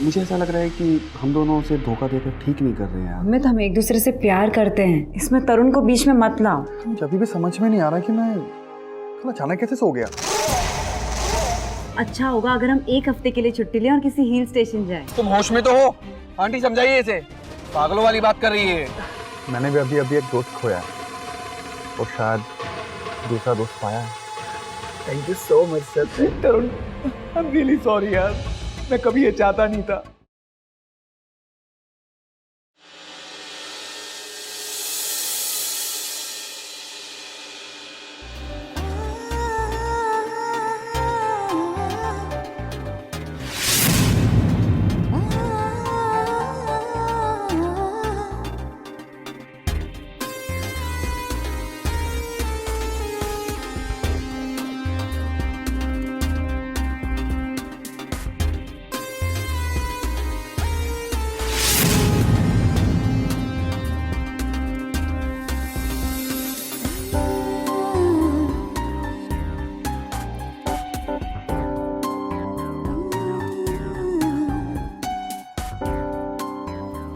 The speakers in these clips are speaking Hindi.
मुझे ऐसा लग रहा है कि हम दोनों उसे धोखा देकर ठीक नहीं कर रहे हैं यार। हमें तो हम एक दूसरे से प्यार करते हैं, इसमें तरुण को बीच में मत लाओ। मुझे अभी भी समझ में नहीं आ रहा कि मैं कल अचानक कैसे सो गया। अच्छा होगा अगर हम एक हफ्ते के लिए छुट्टी लें और किसी हिल स्टेशन जाएं। तुम होश में तो हो? आंटी समझाइए इसे, पागलों वाली बात कर रही है। मैंने भी अभी एक दोस्त खोया है और शायद दूसरा दोस्त पाया है। Thank you so much sir. Tarun, I am really sorry यार, मैं कभी ये चाहता नहीं था।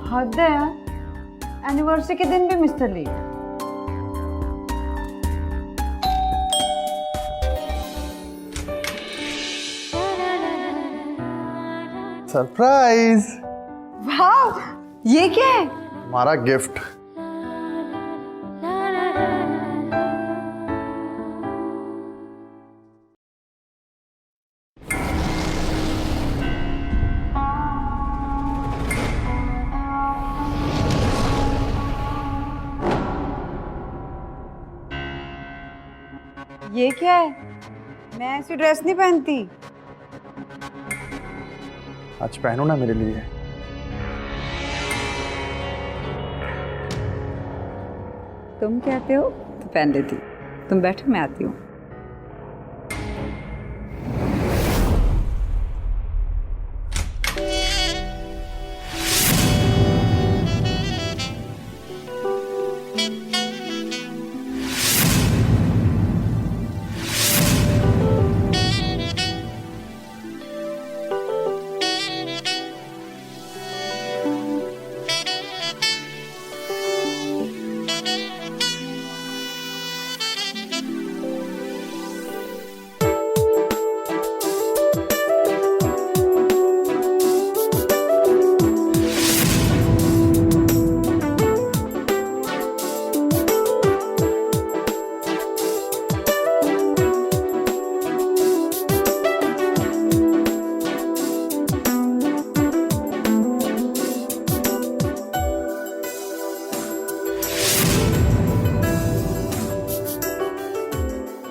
हद है यार, एनिवर्सरी के दिन भी मिस्टर लेट। सरप्राइज! वाह, ये क्या है? हमारा गिफ्ट। ये क्या है? मैं ऐसी ड्रेस नहीं पहनती। आज पहनो ना मेरे लिए। तुम कहते हो तो पहन लेती। तुम बैठो, मैं आती हूँ।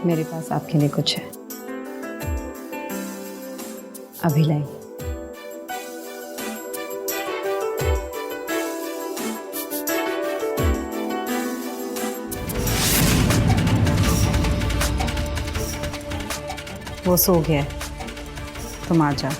मेरे पास आपके लिए कुछ है, अभी लाई। वो सो गया है, तुम आ जाओ।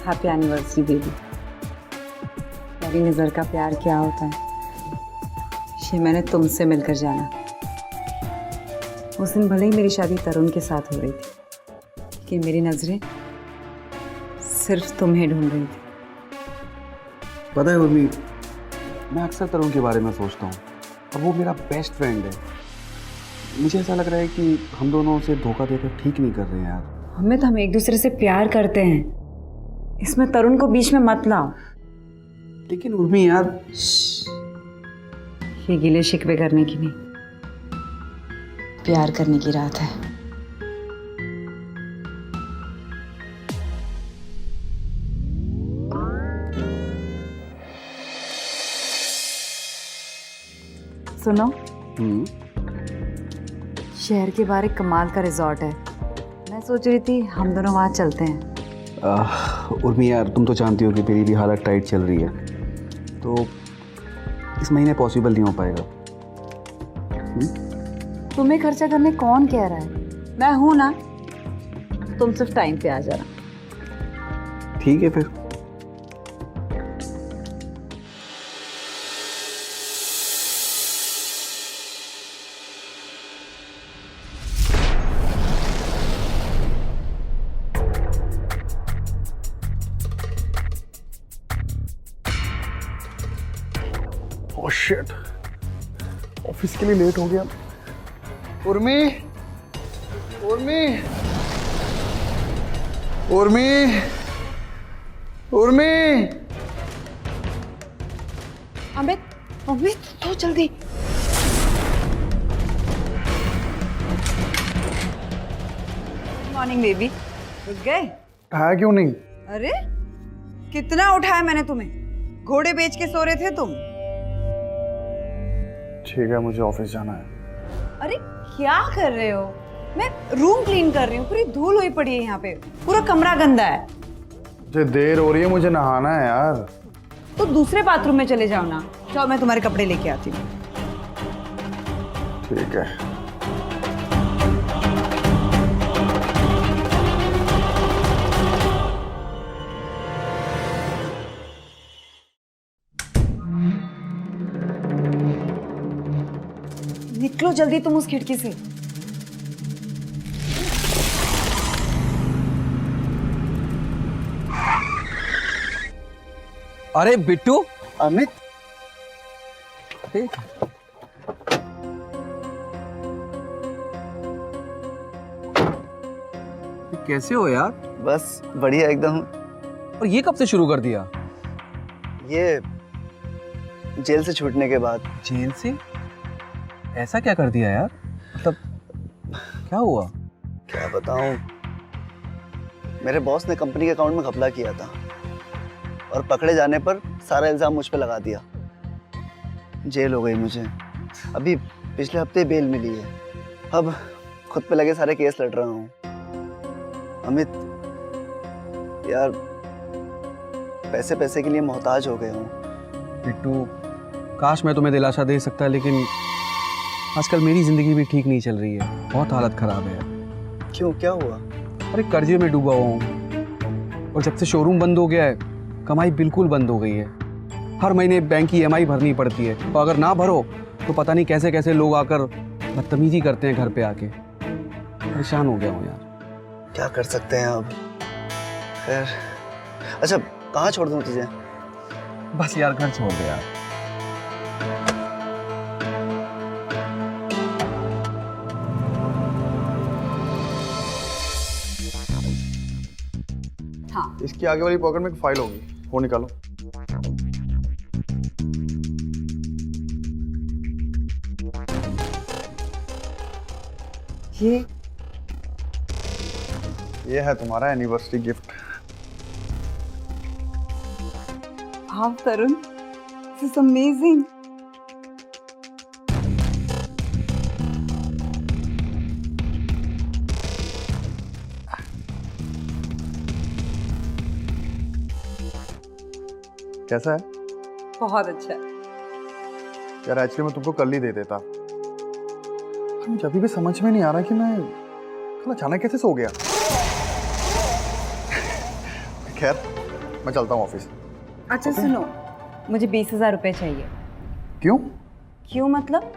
Happy anniversary baby. मेरी नज़र का प्यार क्या होता है, ये मैंने तुमसे मिलकर जाना। उस दिन भले ही मेरी शादी तरुण के साथ हो रही थी, लेकिन मेरी नज़रें सिर्फ तुम्हें ढूंढ रही थी। पता है उर्मी, मैं अक्सर तरुण के बारे में सोचता हूँ और वो मेरा बेस्ट फ्रेंड है। मुझे ऐसा लग रहा है कि हम दोनों उसे धोखा देकर ठीक नहीं कर रहे हैं यार। हमें तो हम एक दूसरे से प्यार करते हैं, इसमें तरुण को बीच में मत लाओ। लेकिन उर्मी यार, ये गिले शिकवे करने की नहीं, प्यार करने की रात है। सुनो, शहर के बाहर एक कमाल का रिजॉर्ट है। मैं सोच रही थी हम दोनों वहाँ चलते हैं। उर्मी यार, तुम तो जानती हो कि मेरी भी हालत टाइट चल रही है, तो इस महीने पॉसिबल नहीं हो पाएगा। तुम्हें खर्चा करने कौन कह रहा है? मैं हूं ना, तुम सिर्फ टाइम पे आ जाना। ठीक है फिर। ओह शिट, ऑफिस के लिए लेट हो गया। उर्मी, उर्मी, उर्मी, उर्मी। अमित, अमित तो जल्दी। मॉर्निंग बेबी, उठ गए? है क्यों नहीं? अरे कितना उठाया मैंने तुम्हें, घोड़े बेच के सो रहे थे तुम। ठीक है, मुझे ऑफिस जाना है। अरे क्या कर रहे हो? मैं रूम क्लीन कर रही हूँ, पूरी धूल हुई पड़ी है यहाँ पे, पूरा कमरा गंदा है। मुझे देर हो रही है, मुझे नहाना है यार। तो दूसरे बाथरूम में चले जाओ ना। चलो मैं तुम्हारे कपड़े लेके आती हूँ। ठीक है। निकलो जल्दी तुम उस खिड़की से। अरे बिट्टू। अमित, कैसे हो यार? बस बढ़िया एकदम। और ये कब से शुरू कर दिया? ये जेल से छूटने के बाद। जेल से? ऐसा क्या कर दिया यार? मतलब क्या हुआ? क्या बताऊं, मेरे बॉस ने कंपनी के अकाउंट में घपला किया था और पकड़े जाने पर सारा इल्जाम मुझ पे लगा दिया। जेल हो गई मुझे। अभी पिछले हफ्ते बेल मिली है। अब खुद पे लगे सारे केस लड़ रहा हूँ। अमित यार, पैसे पैसे के लिए मोहताज हो गए हूँ। बिट्टू, काश मैं तुम्हें दिलासा दे सकता, लेकिन आजकल मेरी जिंदगी भी ठीक नहीं चल रही है। बहुत हालत खराब है। क्यों, क्या हुआ? अरे कर्जे में डूबा हुआ हूँ, और जब से शोरूम बंद हो गया है कमाई बिल्कुल बंद हो गई है। हर महीने बैंक की EMI भरनी पड़ती है, और अगर ना भरो तो पता नहीं कैसे कैसे लोग आकर बदतमीजी करते हैं घर पे आके। परेशान हो गया हूँ यार। क्या कर सकते हैं अब? खैर, अच्छा कहाँ छोड़ दूँ तुझे? बस यार घर छोड़ दे यार। हाँ, इसकी आगे वाली पॉकेट में एक फाइल होगी, वो निकालो। ये है तुम्हारा anniversary gift. Wow Tarun, this is amazing. कैसा है बहुत अच्छा है। यार? एक्चुअली मैं तुमको कल ही दे देता, मुझे अभी भी समझ में नहीं आ रहा कि मैं कल अचानक कैसे सो गया। खैर, मैं चलता हूँ ऑफिस। अच्छा सुनो, मुझे 20,000 रुपए चाहिए। क्यों? क्यों मतलब?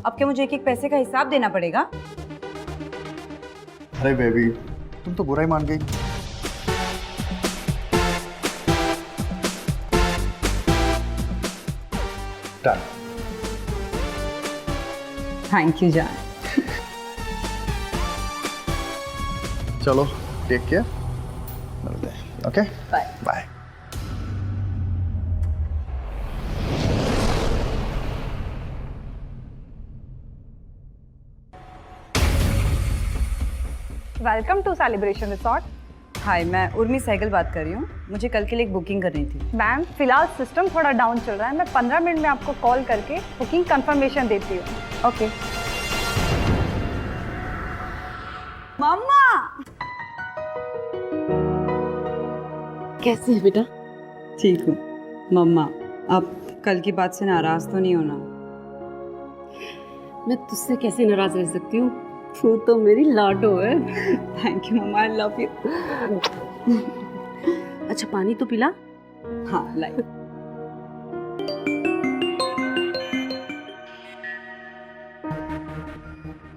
अब क्या मुझे एक एक पैसे का हिसाब देना पड़ेगा? अरे बेबी, तुम तो बुरा ही मान गई। डन। थैंक यू जान। चलो, टेक केयर, मिलते हैं। Okay, bye. Bye. Welcome to celebration resort. Hi, मैं उर्मी सहगल बात कर रही हूँ। मुझे कल के लिए एक बुकिंग करनी थी। मैम फिलहाल सिस्टम थोड़ा डाउन चल रहा है, मैं 15 मिनट में आपको कॉल करके बुकिंग कंफर्मेशन देती हूँ। ओके। मम्मा, कैसे है बेटा? ठीक हूँ। मम्मा, आप कल की बात से नाराज तो नहीं होना? मैं तुझसे कैसे नाराज रह सकती हूँ? तू तो मेरी लाडो है। Thank you mamma, I love you. अच्छा पानी तो पिला। हाँ लाई।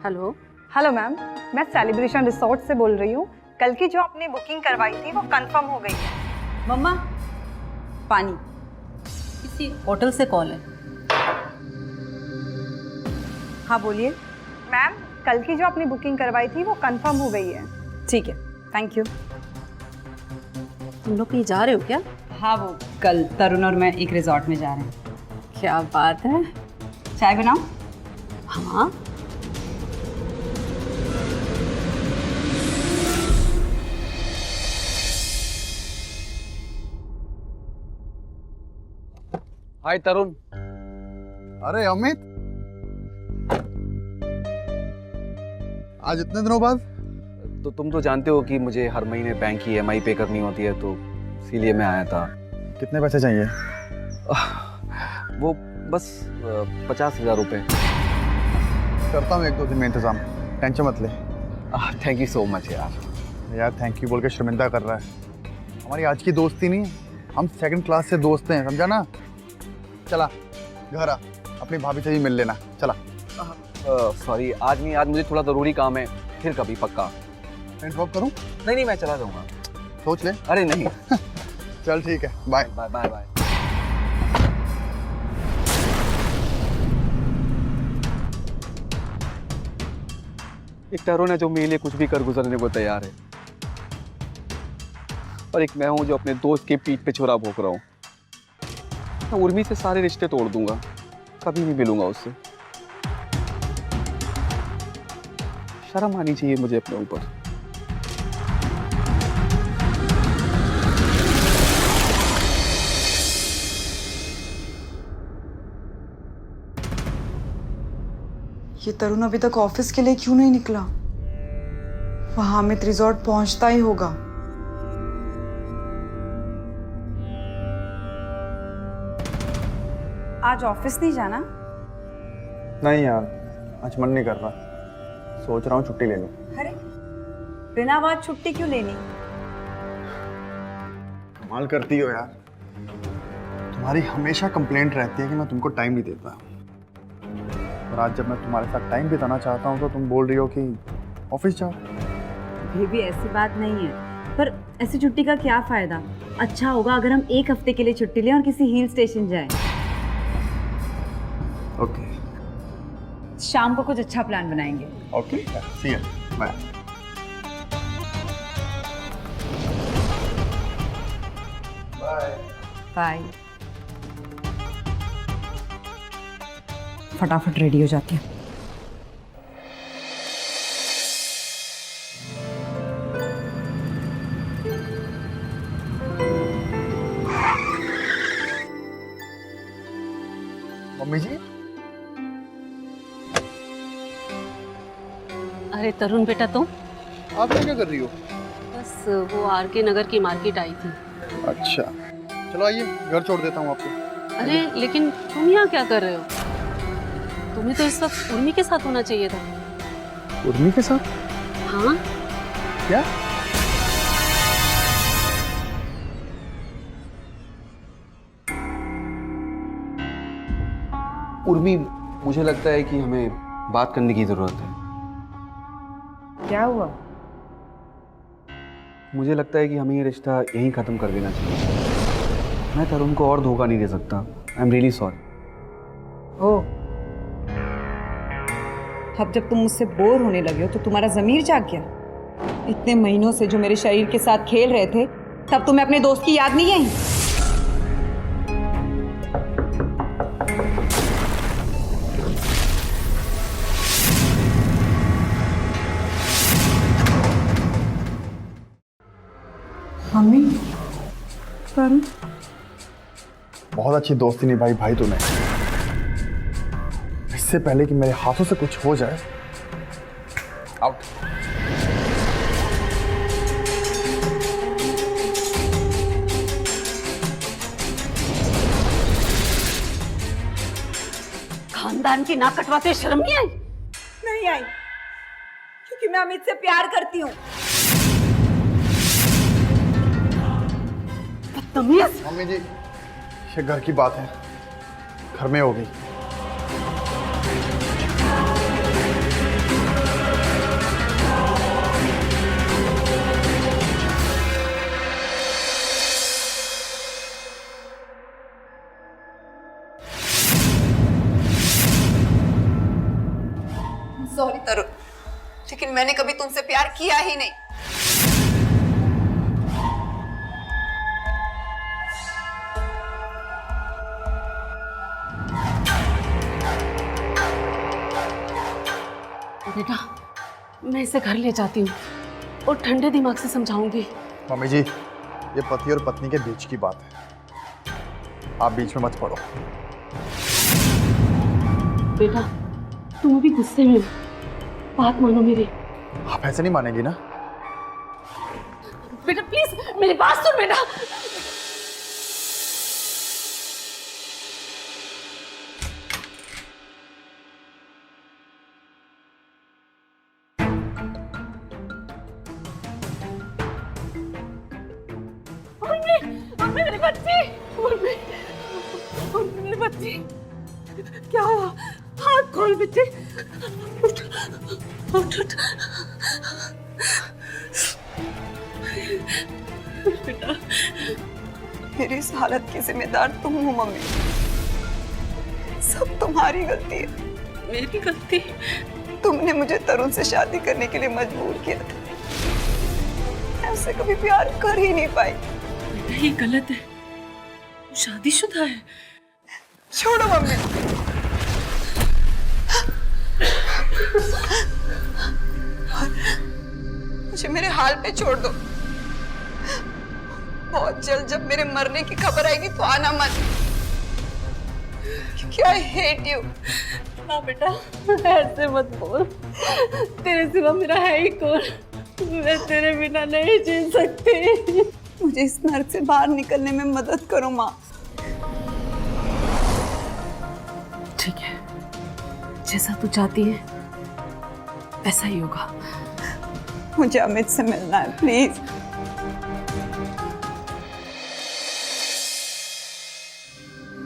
हेलो। हेलो मैम, मैं सेलिब्रेशन रिसोर्ट से बोल रही हूँ। कल की जो आपने बुकिंग करवाई थी वो कंफर्म हो गई है। मम्मा पानी। किसी होटल से कॉल है। हाँ बोलिए। मैम, कल की जो आपने बुकिंग करवाई थी वो कंफर्म हो गई है। ठीक है, थैंक यू। तुम लोग कहीं जा रहे हो क्या? हाँ वो कल तरुण और मैं एक रिजॉर्ट में जा रहे हैं। क्या बात है। चाय बनाऊं? हाँ हाय तरुण। अरे अमित, आज इतने दिनों बाद। तो तुम तो जानते हो कि मुझे हर महीने बैंक की EMI पे करनी होती है, तो इसीलिए मैं आया था। कितने पैसे चाहिए? वो बस 50,000 रुपये। करता हूँ 1-2 दिन में इंतजाम, टेंशन मत ले। थैंक यू सो मच यार। यार थैंक यू बोल के शर्मिंदा कर रहा है। हमारी आज की दोस्ती नहीं, हम 2nd क्लास से दोस्त हैं, समझा ना। चला घर आ, अपनी भाभी से भी मिल लेना। चला। सॉरी आज नहीं, आज मुझे थोड़ा ज़रूरी काम है, फिर कभी पक्का। मैं ड्रॉप करूँ? नहीं मैं चला जाऊँगा। सोच ले। अरे नहीं। चल ठीक है, बाय बाय बाय बाय। एक तरुण है जो मेरे लिए कुछ भी कर गुजरने को तैयार है, और एक मैं हूं जो अपने दोस्त के पीठ पे छुरा भोंक रहा हूं। मैं उर्मी से सारे रिश्ते तोड़ दूंगा, कभी नहीं मिलूंगा उससे। शर्म आनी चाहिए मुझे अपने ऊपर। ये तरुण अभी तक ऑफिस के लिए क्यों नहीं निकला? वहां अमित रिजॉर्ट पहुंचता ही होगा। आज ऑफिस नहीं जाना? नहीं यार, आज मन नहीं कर रहा, सोच रहा हूँ छुट्टी ले लूँ। अरे बिना बात छुट्टी क्यों लेनी? कमाल करती हो यार, तुम्हारी हमेशा कंप्लेंट रहती है कि मैं तुमको टाइम नहीं देता, और आज जब मैं तुम्हारे साथ टाइम बिताना चाहता हूँ तो तुम बोल रही हो कि ऑफिस जाओ। बेबी ऐसी बात नहीं है, पर ऐसी छुट्टी का क्या फायदा? अच्छा होगा अगर हम 1 हफ्ते के लिए छुट्टी लें और किसी हिल स्टेशन जाएं। ओके शाम को कुछ अच्छा प्लान बनाएंगे। Okay, see you, bye. Bye. फटाफट रेडी हो जाती है। मम्मी जी, अरे तरुण बेटा तुम? आप यहाँ क्या कर रही हो? बस वो RK नगर की मार्केट आई थी। अच्छा चलो आइए, घर छोड़ देता हूँ आपको। अरे लेकिन तुम यहाँ क्या कर रहे हो? तुम्हें तो इस वक्त उर्मी के साथ होना चाहिए था। उर्मी के साथ? हाँ क्या? उर्मी, मुझे लगता है कि हमें बात करने की जरूरत है। क्या हुआ? मुझे लगता है कि हमें ये रिश्ता यहीं ख़त्म कर देना चाहिए। मैं तरुण को और धोखा नहीं दे सकता। I am really sorry. Oh, अब जब तुम मुझसे बोर होने लगे हो तो तुम्हारा ज़मीर जाग गया? इतने महीनों से जो मेरे शरीर के साथ खेल रहे थे, तब तुम्हें अपने दोस्त की याद नहीं आई? मम्मी, तरुण, बहुत अच्छी दोस्ती निभाई भाई तूने। इससे पहले कि मेरे हाथों से कुछ हो जाए, आउट। खानदान की नाक कटवाते शर्म नहीं आई? नहीं आई। मैं अमित से प्यार करती हूँ। बदतमीज। मम्मी जी, ये घर की बात है, घर में होगी। सॉरी तरुण, लेकिन मैंने कभी तुमसे प्यार किया ही नहीं। बेटा, मैं इसे घर ले जाती हूँ और ठंडे दिमाग से समझाऊंगी। मम्मी जी, ये पति और पत्नी के बीच की बात है, आप बीच में मत पड़ो। बेटा, तुम अभी गुस्से में हो, बात मानो मेरी। आप ऐसे नहीं मानेंगी ना? बेटा प्लीज मेरी बात सुन बेटा। मम्मी मेरी बच्ची, मम्मी मेरी बच्ची, क्या हुआ? हाथ खोल बच्चे, उठ उठ उठ। बेटा, मेरी इस हालत की जिम्मेदार तुम हो मम्मी। सब तुम्हारी गलती है। मेरी गलती? तुमने मुझे तरुण से शादी करने के लिए मजबूर किया था। मैं उससे कभी प्यार कर ही नहीं पाई। बेटा ये गलत है, वो शादीशुदा है। छोड़ो मम्मी। मुझे मेरे हाल पे छोड़ दो। बहुत जल्द जब मेरे मरने की खबर आएगी तो आना मत, क्योंकि आई हेट यू। ना बेटा, ऐसे मत बोल। तेरे सिवा मेरा है ही कौन? मैं तेरे बिना नहीं जी सकती। मुझे इस नर्क से बाहर निकलने में मदद करो माँ। ठीक है, जैसा तू चाहती है ऐसा ही होगा। मुझे अमित से मिलना है, प्लीज।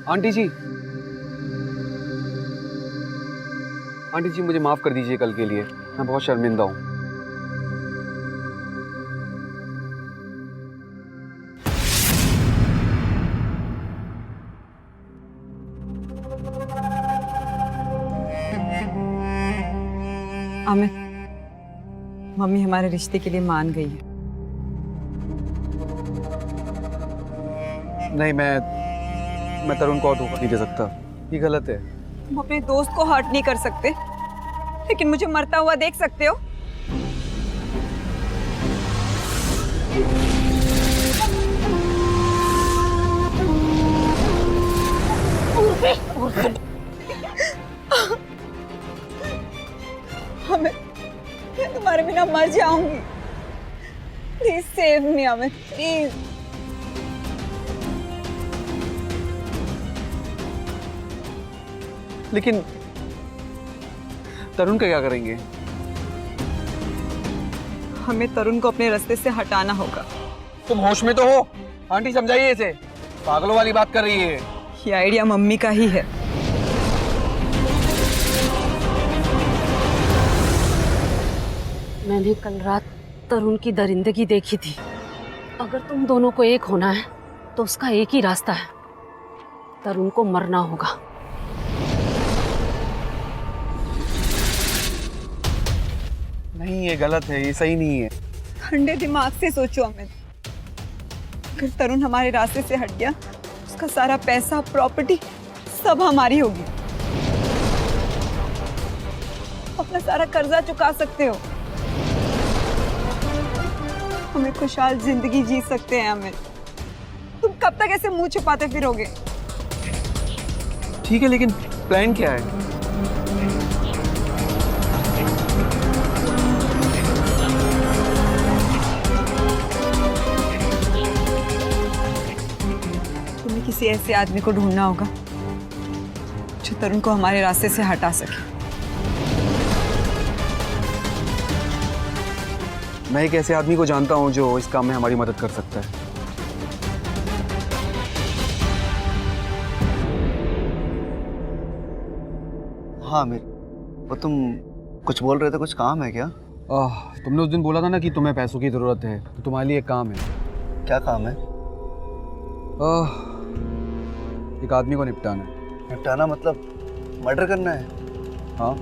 आंटी जी, आंटी जी मुझे माफ कर दीजिए कल के लिए, मैं बहुत शर्मिंदा हूँ। अमित, मम्मी हमारे रिश्ते के लिए मान गई है। नहीं, मैं तरुण को धोखा नहीं दे सकता, ये गलत है। तुम अपने दोस्त को हर्ट नहीं कर सकते, लेकिन मुझे मरता हुआ देख सकते हो। मैं तुम्हारे बिना मर जाऊंगी। Please save me Amit, please. लेकिन तरुण का क्या करेंगे? हमें तरुण को अपने रास्ते से हटाना होगा। तुम होश में तो हो? आंटी समझाइए इसे, पागलों वाली बात कर रही है। ये आइडिया मम्मी का ही है। मैंने कल रात तरुण की दरिंदगी देखी थी। अगर तुम दोनों को एक होना है तो उसका एक ही रास्ता है, तरुण को मरना होगा। नहीं, ये गलत है, ये सही नहीं है। ठंडे दिमाग से सोचो अमित। अगर तरुण हमारे रास्ते से हट गया, उसका सारा पैसा, प्रॉपर्टी सब हमारी होगी। अपना सारा कर्जा चुका सकते हो, हमें खुशहाल जिंदगी जी सकते हैं अमित। तुम कब तक ऐसे मुंह छुपाते फिरोगे? ठीक है, लेकिन प्लान क्या है? तुम्हें किसी ऐसे आदमी को ढूंढना होगा जो तरुण को हमारे रास्ते से हटा सके। मैं एक ऐसे आदमी को जानता हूँ जो इस काम में हमारी मदद कर सकता है। हाँ आमिर, वो तुम कुछ बोल रहे थे, कुछ काम है क्या? तुमने उस दिन बोला था ना कि तुम्हें पैसों की ज़रूरत है, तो तुम्हारे लिए एक काम है। क्या काम है? एक आदमी को निपटाना है। निपटाना मतलब मर्डर करना है? हाँ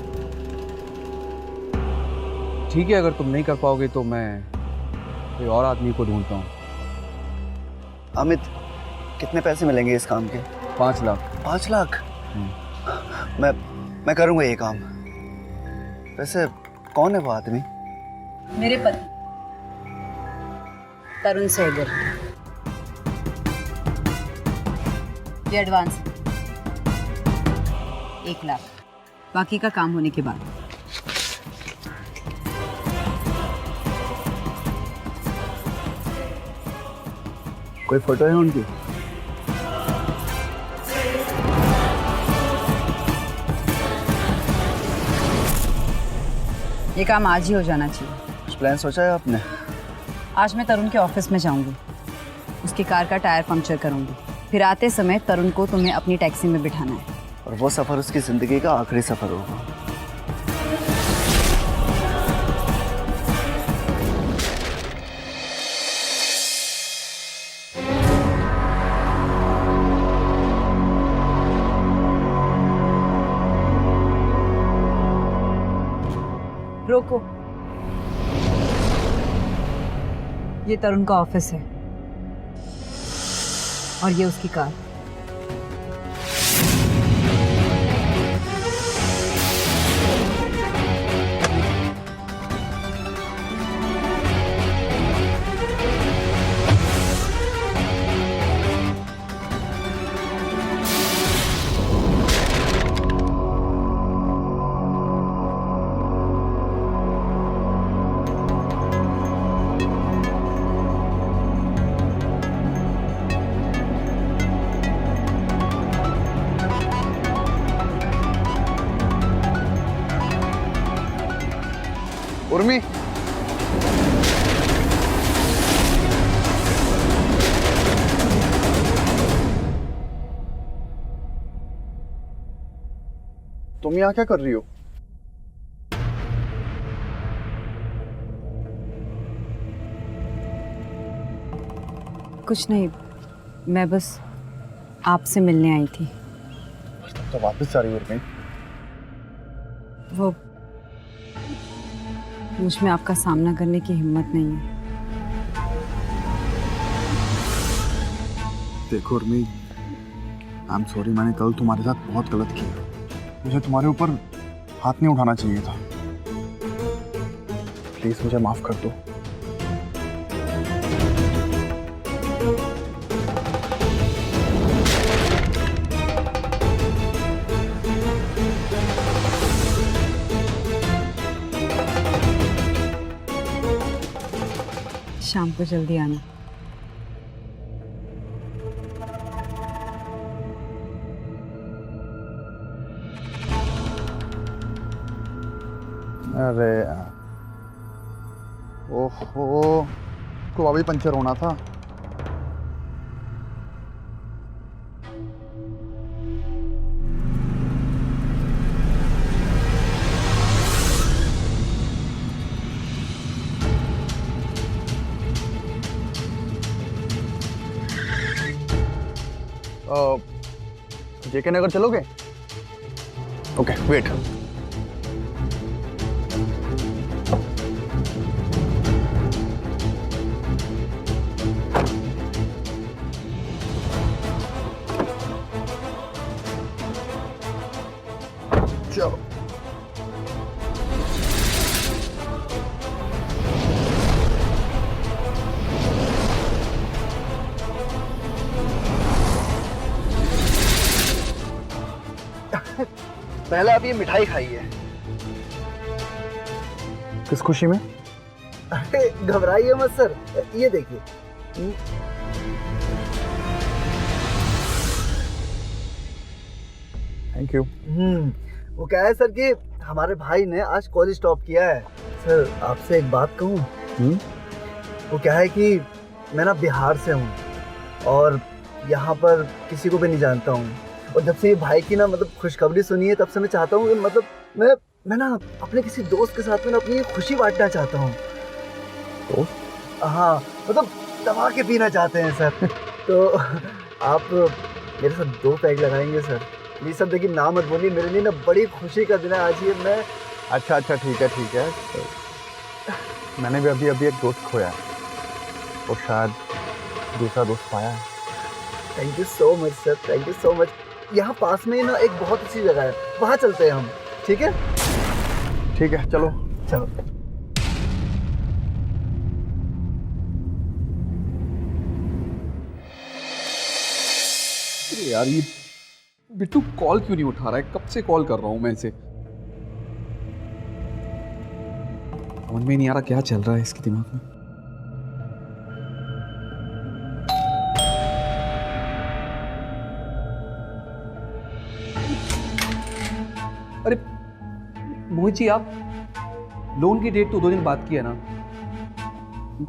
ठीक है, अगर तुम नहीं कर पाओगे तो मैं कोई और आदमी को ढूंढता हूँ। अमित, कितने पैसे मिलेंगे इस काम के? 5 लाख। 5 लाख? मैं करूँगा ये काम। वैसे कौन है वो आदमी? मेरे पति तरुण सहगल। ये एडवांस 1 लाख, बाकी का काम होने के बाद। कोई फोटो है उनकी? ये काम आज ही हो जाना चाहिए। कुछ प्लान सोचा है आपने? आज मैं तरुण के ऑफिस में जाऊंगी, उसकी कार का टायर पंक्चर करूंगी, फिर आते समय तरुण को तुम्हें अपनी टैक्सी में बिठाना है। और वो सफ़र उसकी ज़िंदगी का आखिरी सफ़र होगा। रोको, ये तरुण का ऑफिस है और ये उसकी कार। उर्मी, तुम यहाँ क्या कर रही हो? कुछ नहीं, मैं बस आपसे मिलने आई थी। तो वापस जा रही हो उर्मी? वो मुझ में आपका सामना करने की हिम्मत नहीं है। देखो उर्मी, आई एम सॉरी, मैंने कल तुम्हारे साथ बहुत गलत किया। मुझे तुम्हारे ऊपर हाथ नहीं उठाना चाहिए था। प्लीज मुझे माफ कर दो। शाम को जल्दी आना। अरे यार, ओहो, तो अभी पंचर होना था। जेके नगर चलोगे? Okay, wait. चलो। पहले आप ये मिठाई खाइए। किस खुशी में? अरे घबराइए मत सर, ये देखिए। Thank you. वो क्या है सर कि हमारे भाई ने आज कॉलेज टॉप किया है। सर आपसे एक बात कहूँ, वो क्या है कि मैं ना बिहार से हूँ और यहाँ पर किसी को भी नहीं जानता हूँ। और जब से ये भाई की ना मतलब खुशखबरी सुनी है तब से मैं चाहता हूँ कि मतलब मैं ना अपने किसी दोस्त के साथ में ना अपनी खुशी बांटना चाहता हूँ। तो हाँ मतलब दबा के पीना चाहते हैं सर। तो आप मेरे साथ 2 पैग लगाएंगे सर प्लीज सर। देखिए ना मत बोलिए, मेरे लिए ना बड़ी खुशी का दिन है आज ये। मैं अच्छा ठीक है। मैंने भी अभी एक दोस्त खोया है और शायद दूसरा दोस्त पाया है। Thank you so much sir, thank you so much. यहाँ पास में ही ना एक बहुत अच्छी जगह है, वहाँ चलते हैं हम। ठीक है चलो। चलो। अरे यार ये बिट्टू कॉल क्यों नहीं उठा रहा है? कब से कॉल कर रहा हूं मैं इसे, समझ में नहीं आ रहा क्या चल रहा है इसके दिमाग में। अरे मोहित जी, आप लोन की डेट तो 2 दिन बाद की है ना?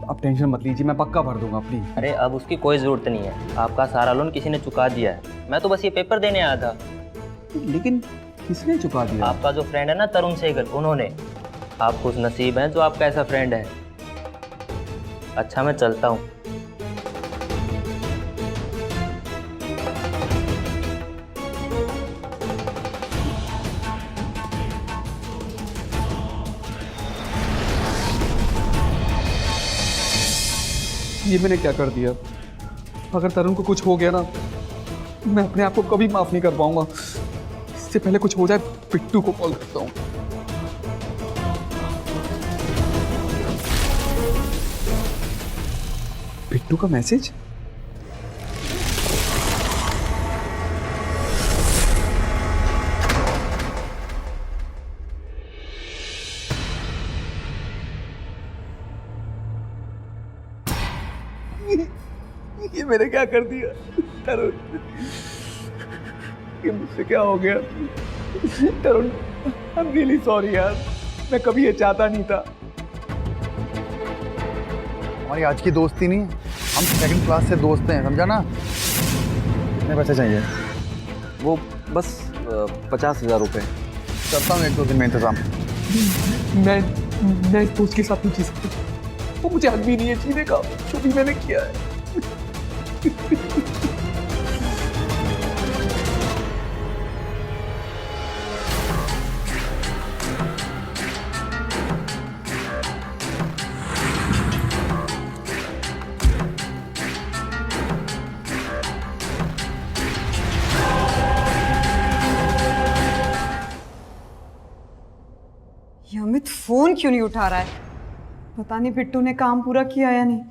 आप टेंशन मत लीजिए, मैं पक्का भर दूंगा प्लीज। अरे अब उसकी कोई ज़रूरत नहीं है, आपका सारा लोन किसी ने चुका दिया है। मैं तो बस ये पेपर देने आया था। लेकिन किसने चुका दिया? आपका जो फ्रेंड है ना तरुण सहगल, उन्होंने। आप खुश नसीब हैं जो आपका ऐसा फ्रेंड है। अच्छा मैं चलता हूँ। ये मैंने क्या कर दिया? अगर तरुण को कुछ हो गया ना, मैं अपने आप को कभी माफ नहीं कर पाऊंगा। इससे पहले कुछ हो जाए, बिट्टू को कॉल करता हूँ। बिट्टू का मैसेज? ये मैंने क्या कर दिया तरुण? ये मुझसे क्या हो गया तरुण? आई एम रियली सॉरी यार, मैं कभी ये चाहता नहीं था। हमारी आज की दोस्ती नहीं है, हम 2nd क्लास से दोस्त हैं, समझा ना? कितने पैसे चाहिए? वो बस 50,000 रुपये। करता हूँ 1-2 दिन में इंतजाम। मैं इस दोस्त के साथ नहीं जी सकता। वो मुझे हक भी नहीं है जीने का, जो भी मैंने किया है। ये अमित फोन क्यों नहीं उठा रहा है? पता नहीं बिट्टू ने काम पूरा किया या नहीं।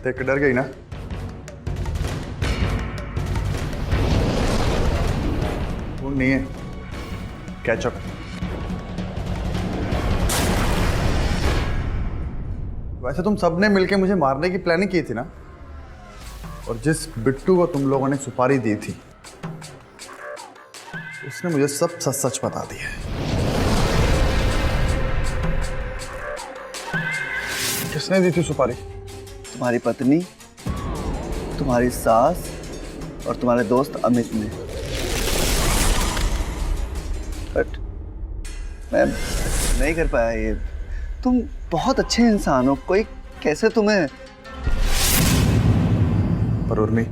देख डर गई ना? वो नहीं है, कैचअप। वैसे तुम सबने मिलके मुझे मारने की प्लानिंग की थी ना? और जिस बिट्टू को तुम लोगों ने सुपारी दी थी, उसने मुझे सब सच सच बता दिया है। किसने दी थी सुपारी? तुम्हारी पत्नी, तुम्हारी सास और तुम्हारे दोस्त अमित ने। बट मैं नहीं कर पाया ये। तुम बहुत अच्छे इंसान हो, कोई कैसे तुम्हें। पर उर्मी,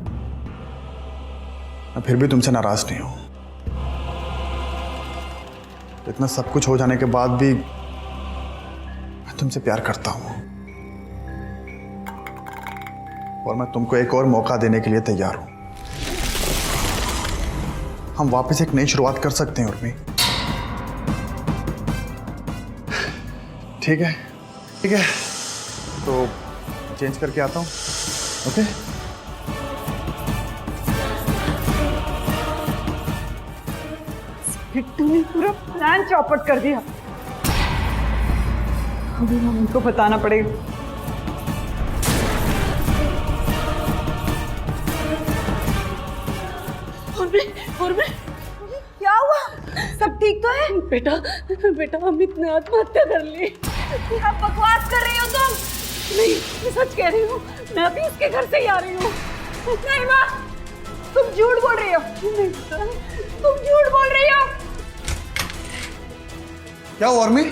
मैं फिर भी तुमसे नाराज नहीं हूं। इतना सब कुछ हो जाने के बाद भी मैं तुमसे प्यार करता हूं और मैं तुमको एक और मौका देने के लिए तैयार हूं। हम वापस एक नई शुरुआत कर सकते हैं उर्मी। ठीक है ठीक है, तो चेंज करके आता हूं। ओके? बिट्टू ने पूरा प्लान चौपट कर दिया। अभी हम उनको बताना पड़ेगा। और मैं क्या हुआ? सब ठीक तो है? बेटा बेटा अमित ने आत्महत्या कर ली। क्या बकवास कर रही हो तुम? नहीं, मैं सच कह रही हूँ। मैं अभी उसके घर से ही आ रही हूँ। नहीं माँ, तुम झूठ बोल रही हो। तुम झूठ बोल रही हो। क्या हुआ उर्मी?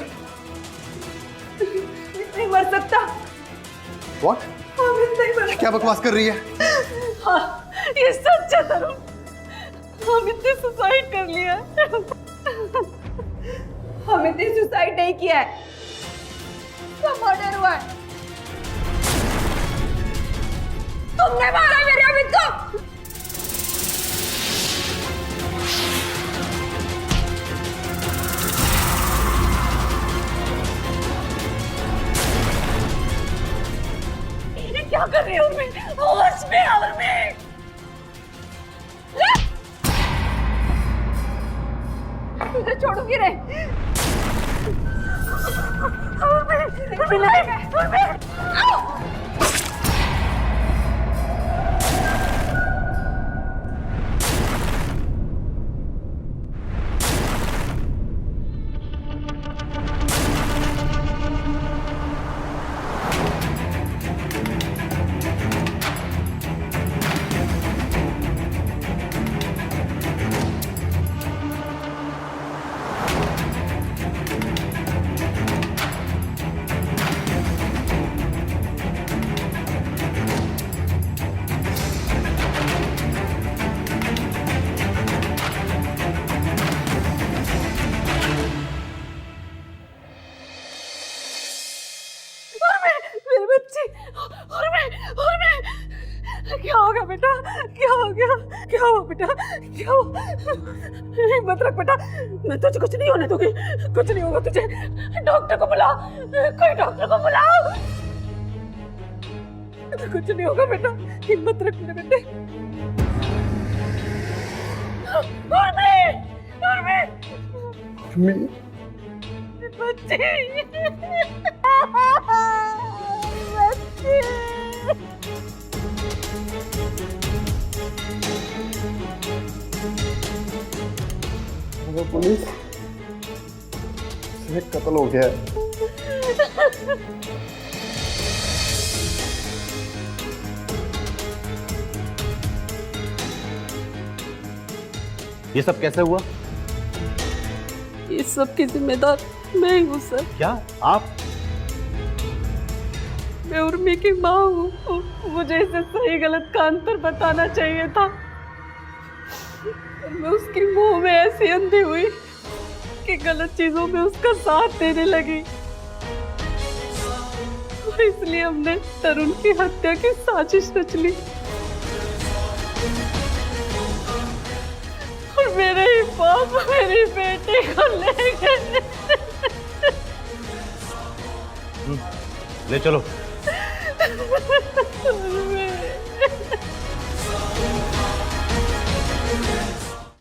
नहीं मर सकता। What? अमित नहीं मर। क्या बकवास कर रही है? हाँ, ये सच है तरुण। अमित ने सुसाइड कर लिया। अमित ने सुसाइड नहीं किया है, उसका मर्डर हुआ है। तुमने मारा मेरे अमित को। ये क्या कर रही है उर्मी? होश में आ उर्मी। तुझे छोड़ूंगी नहीं। मेरे बच्चे। और मैं क्या हो गया बेटा? क्या हो गया? क्या हुआ बेटा? क्या हुआ? हिम्मत रख बेटा, मैं तुझे कुछ नहीं होने दूंगी। कुछ नहीं होगा तुझे। डॉक्टर को बुलाओ, कोई डॉक्टर को बुलाओ। कुछ नहीं होगा बेटा, हिम्मत रख मेरे बेटे। बच्चे वो पुलिस से कत्ल हो गया है। ये सब कैसे हुआ? इस सब की जिम्मेदार मैं ही हूँ सर। क्या आप? मैं उर्मी की माँ हूँ। मुझे इसे सही गलत का अंतर बताना चाहिए था। मैं उसकी मुंह में ऐसी अंधी हुई कि गलत चीजों में उसका साथ देने लगी। और इसलिए हमने तरुण की हत्या की साजिश रच ली। और मेरे ही बाप मेरी बेटी को ले गए। ले चलो।